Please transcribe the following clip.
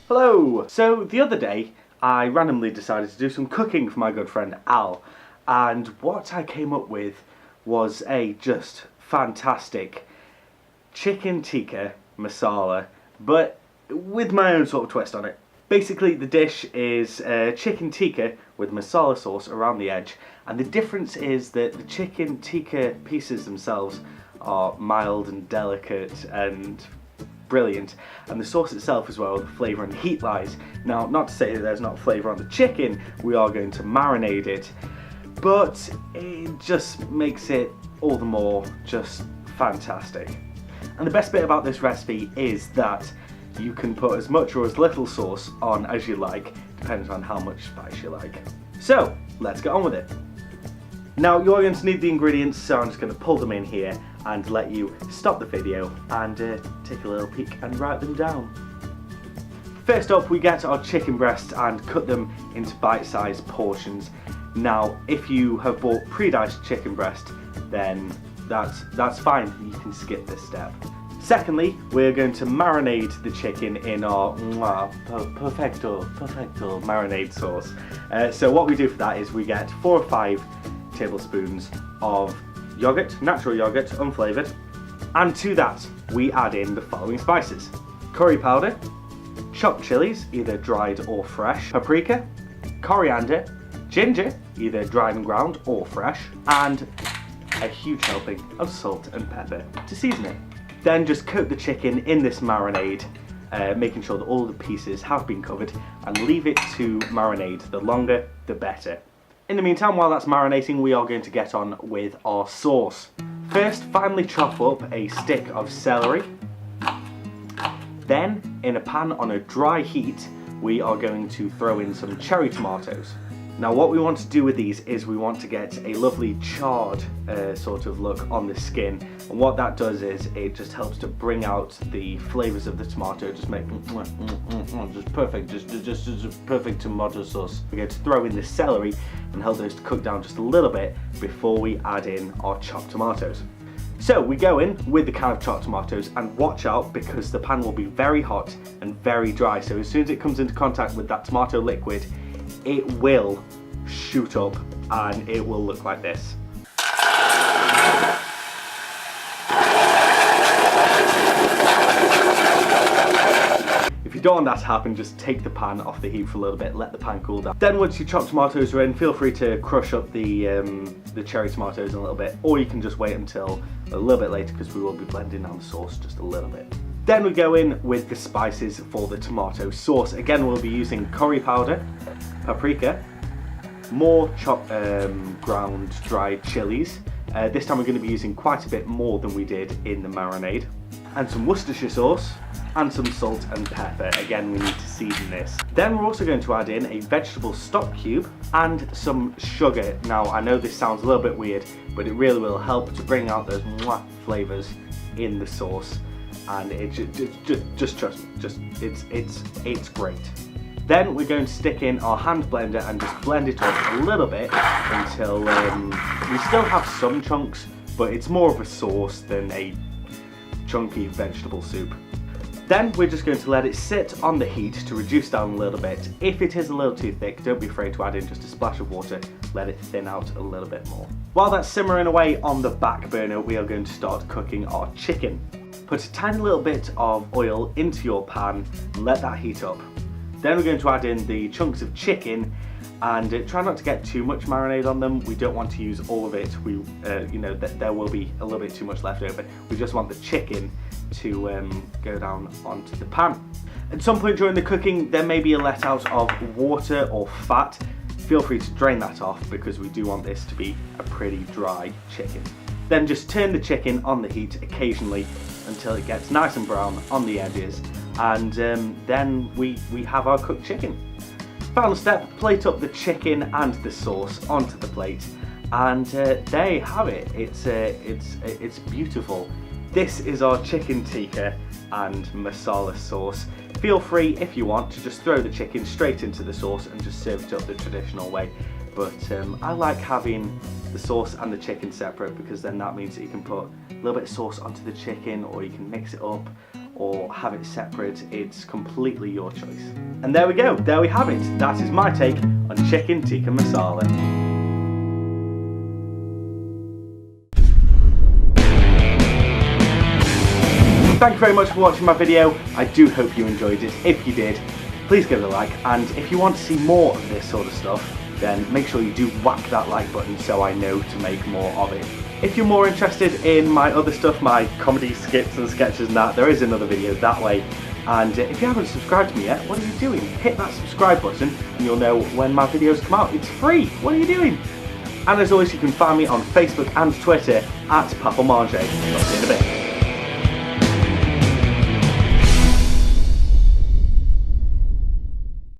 Hello! So the other day I randomly decided to do some cooking for my good friend Al, and what I came up with was a just fantastic chicken tikka masala, but with my own sort of twist on it. Basically the dish is chicken tikka with masala sauce around the edge, and the difference is that the chicken tikka pieces themselves are mild and delicate and brilliant, and the sauce itself is where all the flavour and heat lies. Now, not to say that there's not flavour on the chicken, we are going to marinate it, but it just makes it all the more just fantastic. And the best bit about this recipe is that you can put as much or as little sauce on as you like, depending on how much spice you like. So, let's get on with it. Now, you're going to need the ingredients, so I'm just going to pull them in here and let you stop the video and take a little peek and write them down. First up, we get our chicken breasts and cut them into bite-sized portions. Now, if you have bought pre-diced chicken breast, then that's fine, you can skip this step. Secondly, we're going to marinate the chicken in our perfecto marinade sauce. So what we do for that is we get 4 or 5 tablespoons of yogurt, natural yogurt, unflavoured, and to that we add in the following spices: curry powder, chopped chilies, either dried or fresh, paprika, coriander, ginger, either dried and ground or fresh, and a huge helping of salt and pepper to season it. Then just coat the chicken in this marinade, making sure that all the pieces have been covered, and leave it to marinate. The longer the better. In the meantime, while that's marinating, we are going to get on with our sauce. First, finely chop up a stick of celery. Then, in a pan on a dry heat, we are going to throw in some cherry tomatoes. Now, what we want to do with these is we want to get a lovely charred sort of look on the skin, and what that does is it just helps to bring out the flavours of the tomato, just make just perfect, just perfect tomato sauce. We're going to throw in the celery and help those to cook down just a little bit before we add in our chopped tomatoes. So we go in with the can of chopped tomatoes, and watch out because the pan will be very hot and very dry, so as soon as it comes into contact with that tomato liquid, it will shoot up and it will look like this. If you don't want that to happen, just take the pan off the heat for a little bit, let the pan cool down. Then once your chopped tomatoes are in, feel free to crush up the cherry tomatoes a little bit, or you can just wait until a little bit later because we will be blending down the sauce just a little bit. Then we go in with the spices for the tomato sauce. Again, we'll be using curry powder, paprika, more chopped ground dried chilies. This time we're going to be using quite a bit more than we did in the marinade, and some Worcestershire sauce and some salt and pepper. Again, we need to season this. Then we're also going to add in a vegetable stock cube and some sugar. Now, I know this sounds a little bit weird, but it really will help to bring out those flavours in the sauce, and it just trust me, it's great. Then we're going to stick in our hand blender and just blend it up a little bit until we still have some chunks, but it's more of a sauce than a chunky vegetable soup. Then we're just going to let it sit on the heat to reduce down a little bit. If it is a little too thick, don't be afraid to add in just a splash of water, let it thin out a little bit more. While that's simmering away on the back burner, we are going to start cooking our chicken. Put a tiny little bit of oil into your pan and let that heat up. Then we're going to add in the chunks of chicken, and try not to get too much marinade on them. We don't want to use all of it. We, there will be a little bit too much left over. We just want the chicken to go down onto the pan. At some point during the cooking, there may be a let out of water or fat. Feel free to drain that off because we do want this to be a pretty dry chicken. Then just turn the chicken on the heat occasionally until it gets nice and brown on the edges, and then we have our cooked chicken. Final step, plate up the chicken and the sauce onto the plate, and there you have it. It's beautiful. This is our chicken tikka and masala sauce. Feel free, if you want, to just throw the chicken straight into the sauce and just serve it up the traditional way, but I like having the sauce and the chicken separate because then that means that you can put a little bit of sauce onto the chicken, or you can mix it up, or have it separate. It's completely your choice. And there we go, there we have it. That is my take on chicken tikka masala. Thank you very much for watching my video. I do hope you enjoyed it. If you did, please give it a like, and if you want to see more of this sort of stuff, then make sure you do whack that like button so I know to make more of it. If you're more interested in my other stuff, my comedy skits and sketches and that, there is another video that way. And if you haven't subscribed to me yet, what are you doing? Hit that subscribe button and you'll know when my videos come out. It's free. What are you doing? And as always, you can find me on Facebook and Twitter at Papplemanger. I'll see you in a bit.